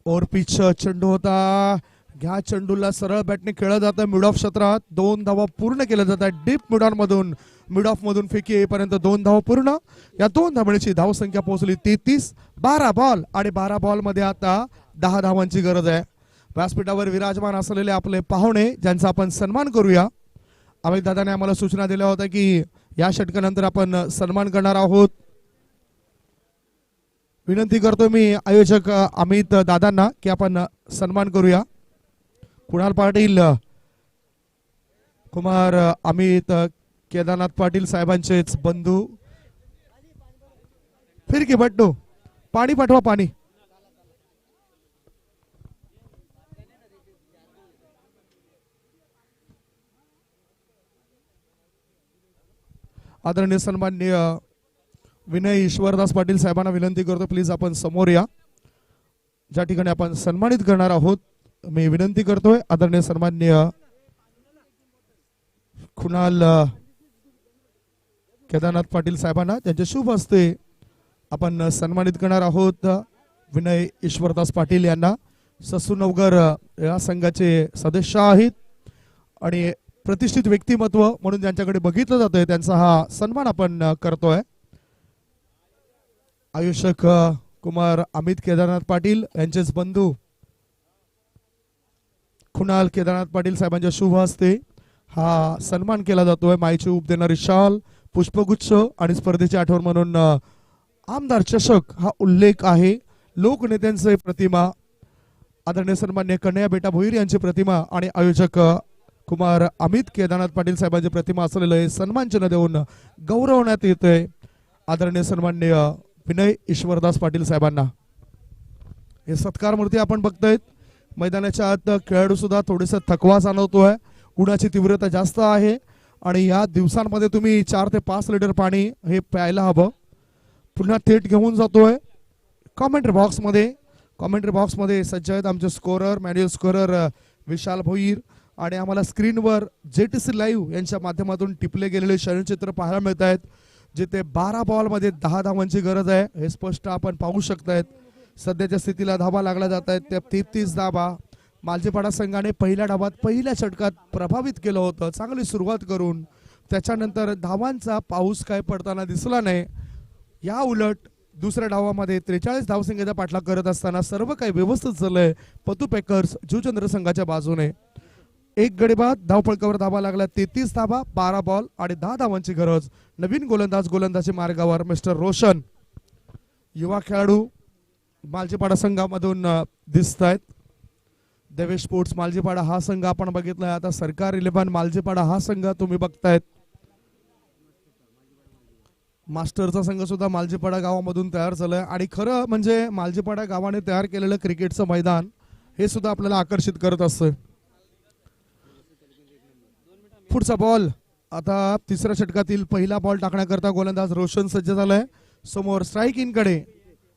ओव्हर पिच चेंडू होता. घ्या चेंडूला सरळ बॅटने खेळलं जातं मिड ऑफ क्षेत्रात. 2 धावा पूर्ण केल्या जातात. डीप मिड ऑफ मधून फेकी येईपर्यंत 2 धावा पूर्ण. या 2 धावण्याची धावसंख्या पोहोचली 33. 12 बॉल आणि 12 बॉल मध्ये आता 10 धावांची गरज आहे. व्यासपीठावर विराजमान असलेले आपले पाहुणे ज्यांचा आपण सन्मान करूया. अमित दादाने आम्हाला सूचना दिल्या होत्या की या षटकानंतर आपण सन्मान करणार आहोत. विनंती करतो मी आयोजक अमित दादांना की आपण सन्मान करूया. कुणाल पाटील कुमार अमित केदारनाथ पाटील साहेबांचेच बंधू. फिरकी बट्टू पाणी पाठवा. पाणी. आदरणीय सन्माननीय विनय ईश्वरदास पाटील साहेबांना विनंती करतो प्लीज आपण समोर या. ज्या ठिकाणी आपण सन्मानित करणार आहोत मी विनंती करतोय आदरणीय सन्माननीय कुणाल केदारनाथ पाटील साहेबांना त्यांच्या शुभ हस्ते आपण सन्मानित करणार आहोत. विनय ईश्वरदास पाटील यांना ससूनवगर या संघाचे सदस्य आहेत आणि प्रतिष्ठित व्यक्तिमत्व म्हणून ज्यांच्याकडे बघितलं जातंय त्यांचा हा सन्मान आपण करतोय. आयुषक कुमार अमित केदारनाथ पाटील यांचेच बंधू कुणाल केदारनाथ पाटील साहेबांच्या शुभ हस्ते हा सन्मान केला जातोय. माईची उप देणारी शाल, पुष्पगुच्छ आणि स्पर्धेची आठवण म्हणून आमदार चषक हा उल्लेख आहे. लोकनेत्यांचे प्रतिमा, आदरणीय सन्मान्य कन्हैया बेटा भोईर यांची प्रतिमा आणि आयोजक कुमार अमित केदारनाथ पाटील साहेबांची प्रतिमा असलेलं हे सन्मान चिन्ह देऊन गौरवण्यात येतंय आदरणीय सन्मान्य विनय ईश्वरदास पाटील साहेबांना. हे सत्कार मूर्ती आपण बघतोय. मैदानाच्या आत खेळाडू सुद्धा थोडेसे थकवा जाणवतोय. उन्हाची तीव्रता जास्त आहे आणि या दिवसांमध्ये तुम्ही 4 ते 5 लिटर पाणी हे प्यायला हवं. पुन्हा थेट घेऊन जातोय कॉमेंट्री बॉक्समध्ये सज्ज आहेत आमचे स्कोरर, मॅन्युअल स्कोरर विशाल भोईर आणि आम्हाला स्क्रीनवर JTC लाईव्ह यांच्या माध्यमातून टिपले गेलेले शयनचित्र पाहायला मिळत आहेत, जिथे 12 बॉलमध्ये 10 धावांची गरज आहे. हे स्पष्ट आपण पाहू शकतायत. सध्याच्या स्थितीला धावा लागल्या जात आहेत त्या 33 धावा. मालजीपाडा संघाने पहिल्या डावात पहिल्या षटकात प्रभावित केलं होतं चांगली सुरुवात करून. त्याच्यानंतर धावांचा पाऊस काय पडताना दिसला नाही. या उलट दुसऱ्या डावामध्ये 43 धावसंख्येचा पाठलाग करत असताना सर्व काही व्यवस्थित झालंय पतू पॅकर्स जुचंद्र संघाच्या बाजूने. एक गडी बाद धावफलकावर धावा लागला. 33 धावा, 12 बॉल आणि 10 धावांची गरज. नवीन गोलंदाजी मार्गावर मिस्टर रोशन. युवा खेळाडू मालजीपाडा संघामधून दिसत आहेत. देवेश स्पोर्ट्स मालजीपाडा हा संघ आपण बघितलाय. आता सरकार 11 मालजीपाडा हा संघ तुम्ही बघतायत. मास्टरचा संघ सुद्धा मालजीपाडा गावामधून तयार झालाय आणि खरं म्हणजे मालजीपाडा गावाने तयार केलेलं क्रिकेटचं मैदान हे सुद्धा आपल्याला आकर्षित करत असतं. पुढचा बॉल आता तिसऱ्या षटकातील पहिला बॉल टाकण्याकरता गोलंदाज रोशन सज्ज झालाय. समोर स्ट्राईक इन कडे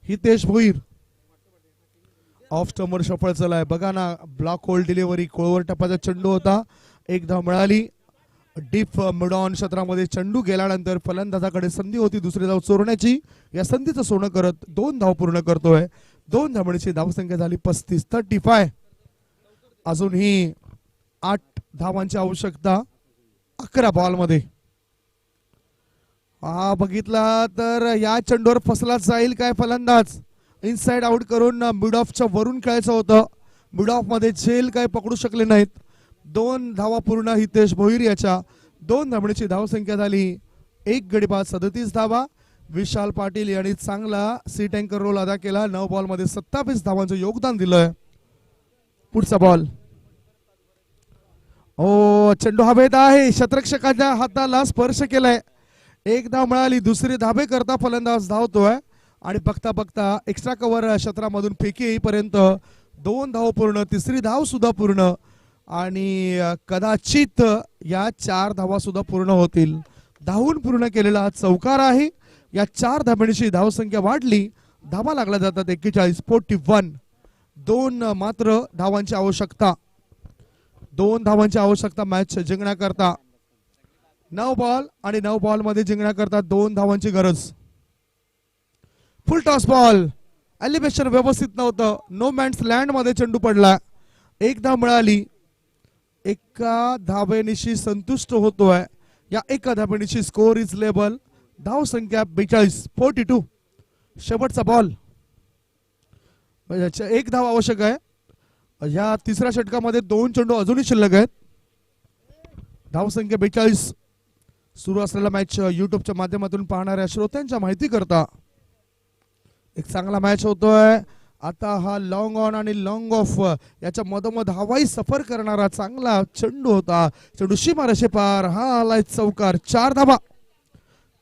हितेश भोईर. ऑफ स्टंपवर सफळ झालाय. बघा ना, ब्लॉक होल डिलिव्हरी, कोळवर टप्प्याचा चेंडू होता. एक धाव मिळाली. डीप मिड ऑन क्षेत्रामध्ये चेंडू गेल्यानंतर फलंदाजाकडे संधी होती दुसरी धाव चोरण्याची. या संधीचं सोनं करत 2 धाव पूर्ण करतोय. 2 धावण्याची धावसंख्या झाली 35. अजूनही 8 धावांची आवश्यकता 11 बॉलमध्ये. हा बघितला तर या चेंडूवर फसला जाईल काय फलंदाज. इनसाइड आउट करून मिड ऑफच्या वरून खेळायचं होतं. मिड ऑफ मध्ये झेल काय पकडू शकले नाहीत. 2 धावा पूर्ण हितेश भोईर याच्या. 2 धावण्याची धावसंख्या झाली. एक गडी बाद 37 धावा. विशाल पाटील यांनी चांगला सी टँकर रोल अदा केला. 9 बॉल मध्ये 27 धावांचं योगदान दिलंय. पुढचा बॉल. चेंडू हवेत आहे. शतरक्षकाच्या हाताला स्पर्श केलाय. एक धाव मिळाली. दुसरी धाबे करता फलंदाज धावतोय आणि बघता बघता एक्स्ट्रा कव्हर क्षेत्रामधून फेकी येईपर्यंत 2 धाव पूर्ण. तिसरी धाव सुद्धा पूर्ण आणि कदाचित या 4 धावा सुद्धा पूर्ण होतील. धावून पूर्ण केलेला हा चौकार आहे. या 4 धाब्यांची धावसंख्या वाढली. धावा लागल्या जातात 41. 2 मात्र धावांची आवश्यकता. 2 धावांची आवश्यकता मॅच जिंकण्याकरता. 9 बॉल आणि 9 बॉल मध्ये जिंकण्याकरता 2 धावांची गरज. फुल टॉस बॉल. एलिव्हेशन व्यवस्थित नव्हतं. नो मॅन्स लँड मध्ये चेंडू पडला. एक धाव मिळाली. एका धावेनिशी संतुष्ट होतोय. या एका धावेनिशी स्कोर इज लेबल. धाव संख्या 42. शेवटचा बॉल. एक धाव आवश्यक आहे. या तिसऱ्या षटकामध्ये 2 चेंडू अजूनही शिल्लक आहेत. धाव संख्या 42. सुरू असलेला मॅच युट्यूबच्या माध्यमातून पाहणाऱ्या श्रोत्यांच्या माहिती करता एक चांगला मॅच होतोय. आता हा लॉंग ऑन आणि लॉंग ऑफ याच्या मधोमध हवाई सफर करणारा चांगला चेंडू होता. चेंडू सीमारेषे पार. हा आलाय चौकार. 4 धावा.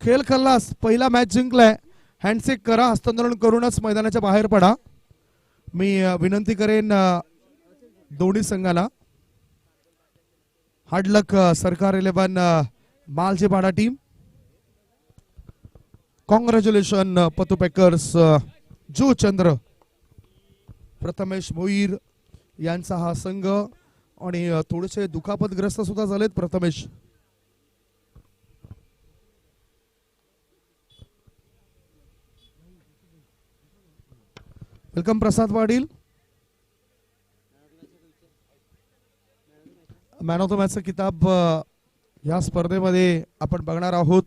खेळ खल्लास. पहिला मॅच जिंकलाय. हँडशेक करा. हस्तांतरण करूनच मैदानाच्या बाहेर पडा. मी विनंती करेन दोन्ही संघाला. हार्ड लक सरकार 11 मालजीपाडा टीम. कॉंग्रॅच्युलेशन पतू पॅकर्स जुचंद्र. प्रथमेश भोईर यांचा हा संघ आणि थोडेसे दुखापतग्रस्त सुद्धा झालेत Prathamesh. Welcome Prasad Patil. Man of the मॅचचा किताब या स्पर्धेमध्ये आपण बघणार आहोत.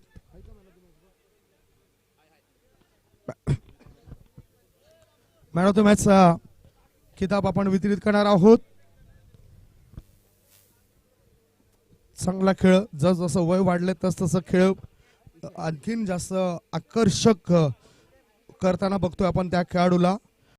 मॅन ऑफ द मॅचचा किताब आपण वितरित करणार आहोत. चांगला खेळ, जसं वय वाढले तसं खेळ आणखीन जास्त आकर्षक करताना बघतोय आपण त्या खेळाडूला.